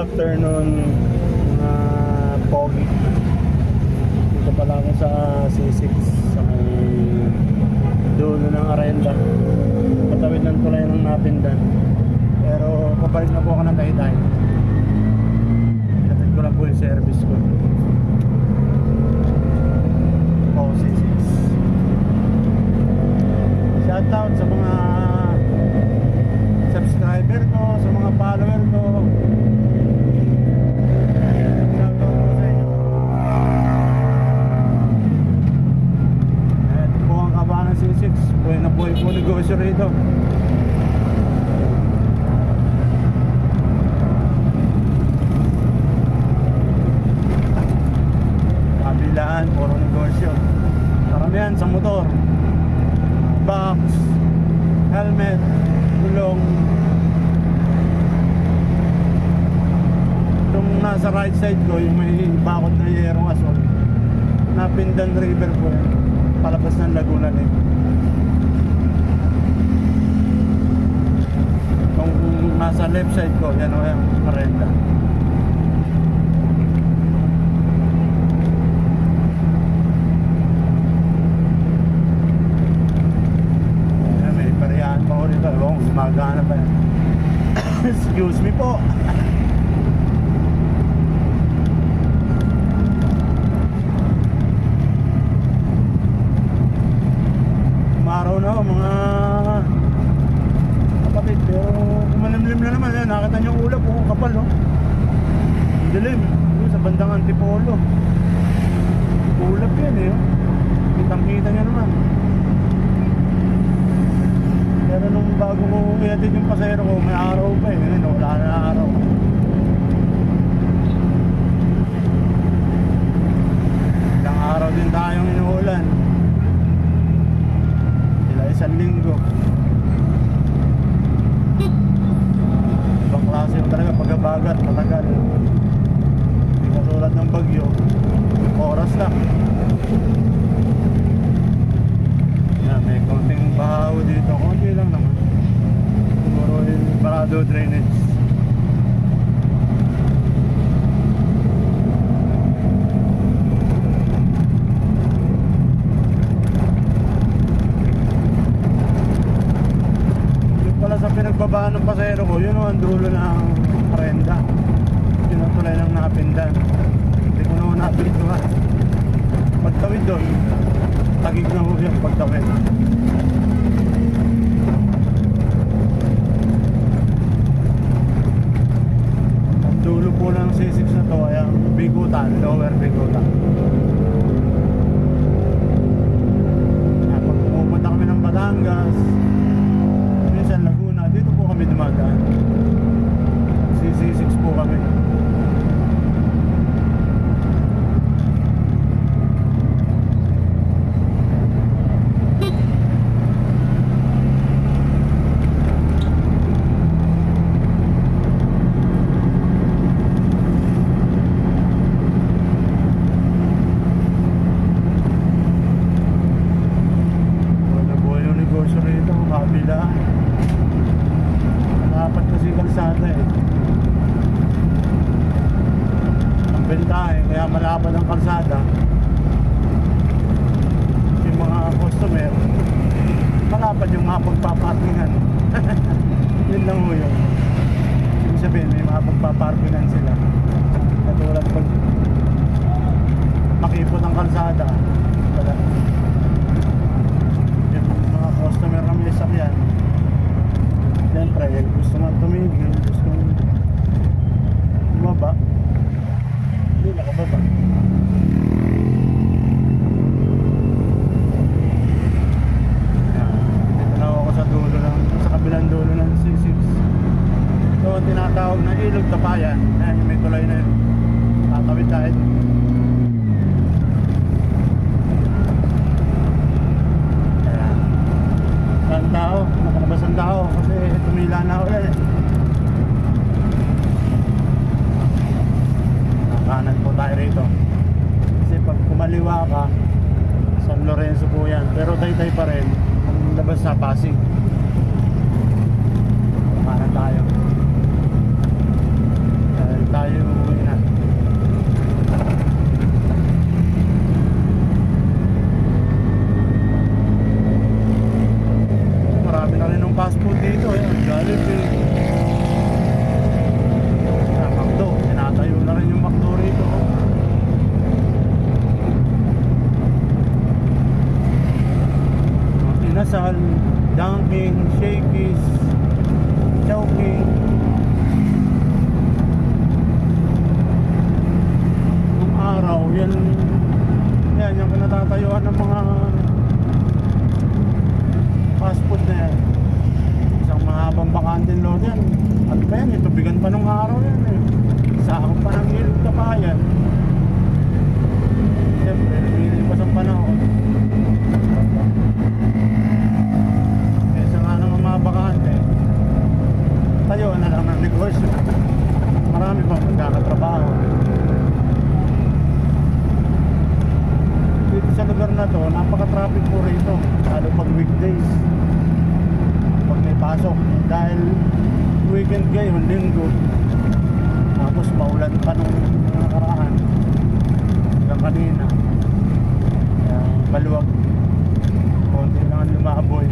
afternoon, mga pogi. Dito pala ako sa C6 sa may dulo ng Arenda, patawid ng tulay ng Napindan. Pero pabalik na po ako ng Taytay. Natid ko lang po yung service ko. O C6. Shout out sa mga subscriber ko, sa mga follower ko. Shout out po sa inyo. Ito po ang kaba ng C6. Buhay na buhay po negosyo rito. Kabilaan, puro negosyo. Karamihan sa motor, box, helmet, gulong. Itong nasa right side ko, yung may bakod na yerong asol, Napindan River po yan, palabas ng Laguna din. Itong nasa left side ko, yan o yan, Arenda. Gumagana pa yan. Excuse me po. Umaraw na mga kapatid, pero kumalimlim na naman yan. Nakita niyo ulap po, kapal no? Dilim sa bandang Antipolo. Ulap yan eh. Kitang kita niya naman. Pero nung bago ko ihatid yung pasahero ko, may araw pa eh. Ngayon, wala na araw. Ilang araw din tayong inuulan. Sila isang linggo. Ibang klase mo talaga pagkabagat, matagal. Hindi katulad ng bagyo. Oras lang. May konting bahaw dito, konti lang naman. Siguro yung parado drainage. Yung pala sa pinagbabaan ng pasahero ko, yun ang dulo ng Arenda. Yun ang tulay ng Napindan. Hindi ko naman napintuhan. Pagtawid doon, tagig na ho yung pagtawid. Ang dulo po ng C6 na to ay ang Bigutan, Lower Bigutan. Pag pumunta kami ng Batangas, minsan Laguna, dito po kami dumadaan. C6 po kami. Dapat kasi kalsada eh. Ang benta eh, kaya malapad ang kalsada. Yung mga customer, malapad yung mga pagpaparkingan. Yun lang ho yun. Ibig sabihin, may mga pagpaparkingan sila. Katulad pag makipot ang kalsada, yung mga customer na may sakyan, siyempre, gusto nga tumigil, gusto bumaba, hindi nakababa. Dito na ako sa dulo ng, sa kabilang dulo ng C6. Ito ang tinatawag na Ilog Tapayan. Ayan, may tulay na yun. Tatawid tayo. Ang tao, nakalabas ang tao kasi tumila na ulit. Kanan po tayo rito kasi pag kumaliwa ka, San Lorenzo po yan, pero Taytay pa rin ang labas sa Pasig. Kanan tayo. Inasal, Dunkin, Shakey's, Chowking. Nung araw, yan yung pinatatayuan ng mga fast food na yan. Isang mahabang bakantin load yan. At pa yan, itubigan pa nung araw yan eh. Sakop pa ng ilog kapayan. Siyempre, lumilipas ang panahon. Kesa nga ng mga bakante, tayo na lang ng negosyo. Marami pang magkakatrabaho. Dito sa lugar na to, napaka-traffic po rito. Lalo pag weekdays. Pag may pasok. Dahil weekend ngayon, linggo. Tapos maulan pa nung nakaraan. Hanggang kanina. Kaya maluwag. Konti lang ang lumaboy.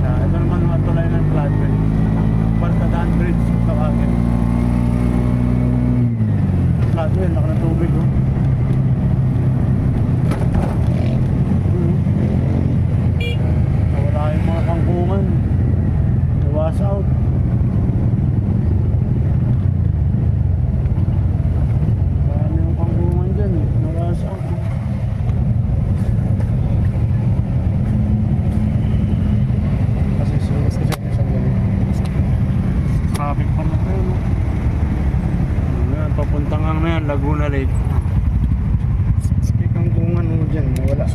Ito naman mga tulay ng floodway. Barkadaan Bridge tawagin. Floodway, laki ng tubig oh. Nawala yung mga kangkungan. Nawas out. Marami yung kangkungan dyan eh. Nawas out. Kasi serious kasi yung isang galing. Traffic pa na tayo. Ayan, papuntang ang na yan, Laguna Lake. May kangkungan mo dyan, nawala.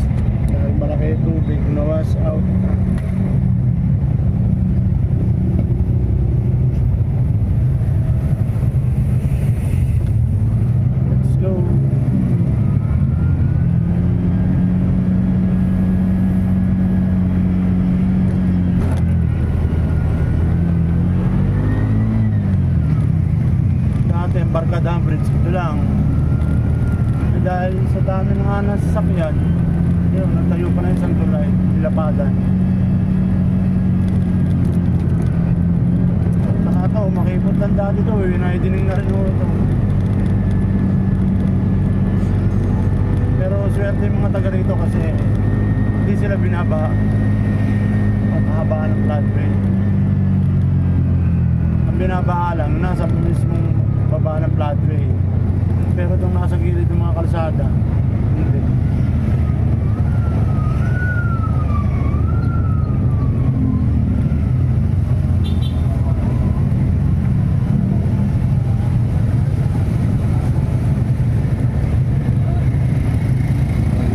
Dahil malaki yung tubig, nawas out. Let's go. Dati ang Barkadaan Bridge, ito lang. Dahil sa dami ng nasasakyan, yun, nagtayo pa na isang tulay, Nilapadan. Saka ito, makipot lang dati ito, widening na rin ito. Pero swerte yung mga taga rito kasi hindi sila binaba at habaan ng floodway. Ang binabaa lang, nasa mismong baba ng floodway. Pero itong nasa gilid ng mga kalsada, hindi.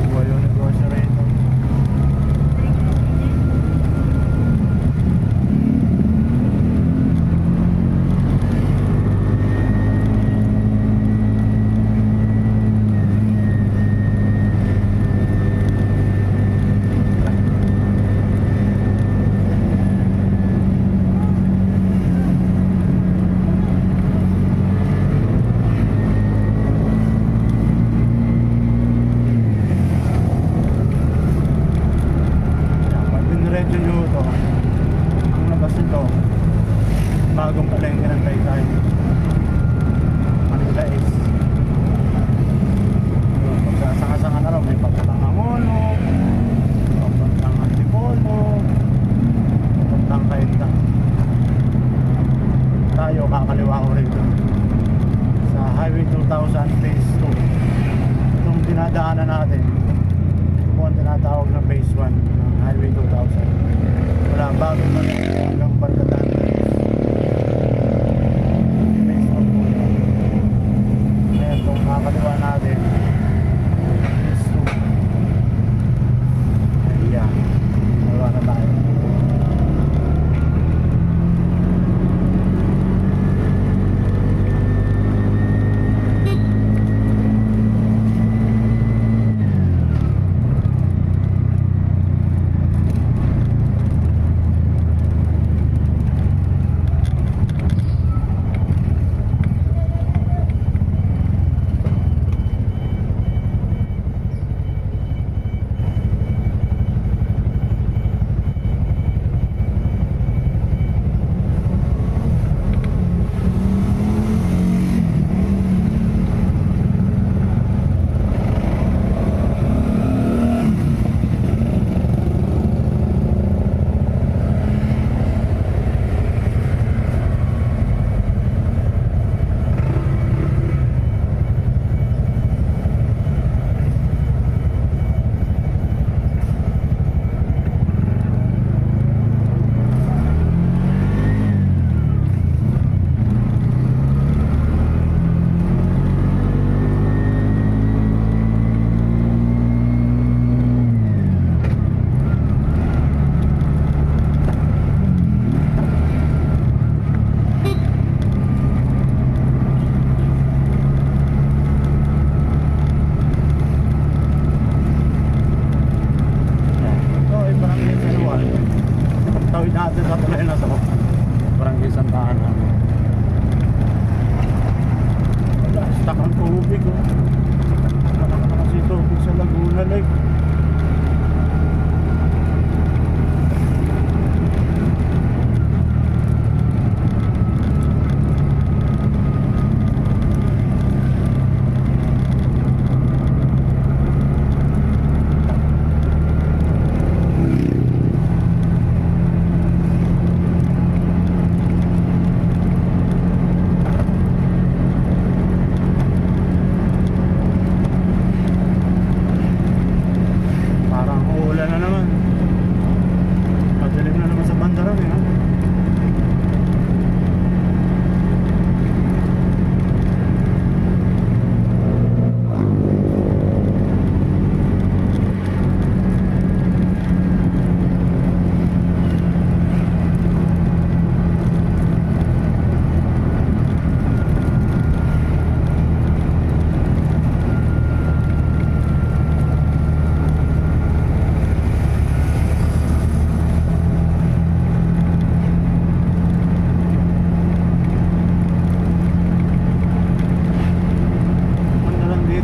Buhay yung negosyo rito. Diretso nyo ito. Ang labas nito, bagong palengke ng Taytay, Manila East. Pagsasanga-sanga na raw, may papuntang Angono, papuntang Antipolo, papuntang Cainta. Tayo kakaliwa ko rito sa Highway 2000 Phase 2. Itong dinadaanan natin, ito po ang tinatawag na Phase 1 ng Highway 2000. Wala bagong hanggang Barkadaan Phase 1 po. Ngayon itong kakaliwa natin, Phase 2. Ayan, kaliwa na tayo.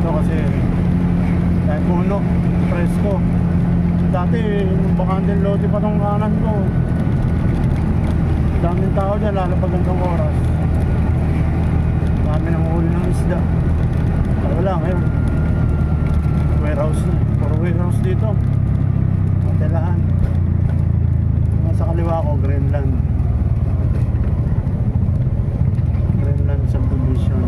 dito kasi kahit puno, presko. Dati, nung bakandang lote pa tong kanan ko, daming tao dyan, lalo pag gantong oras. Dami nang huli ng isda. Wala ngayon. Warehouse na. Puro warehouse dito. Matelahan. Sa kaliwa ko, Greenland. Greenland subdivision.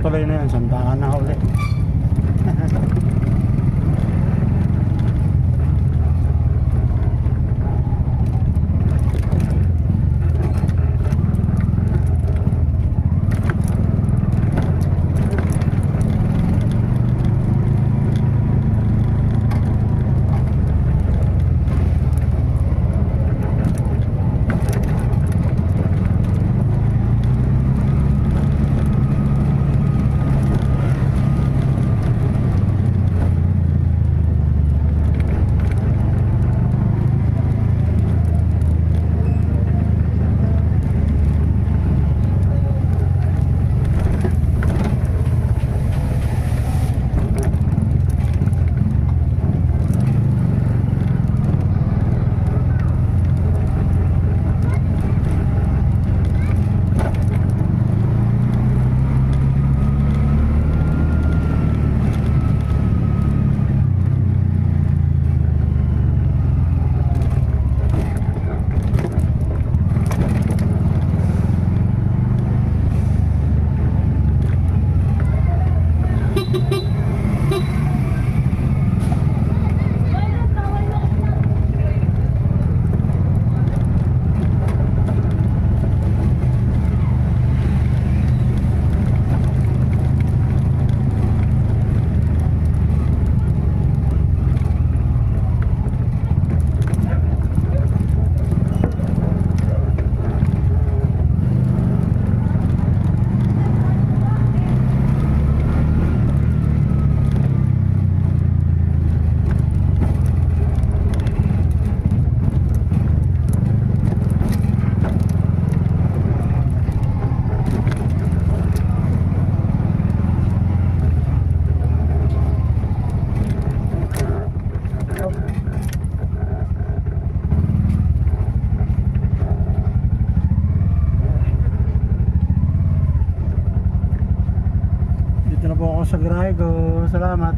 tuloy na yan, sandakan na ulit. sa garahe ko. Salamat.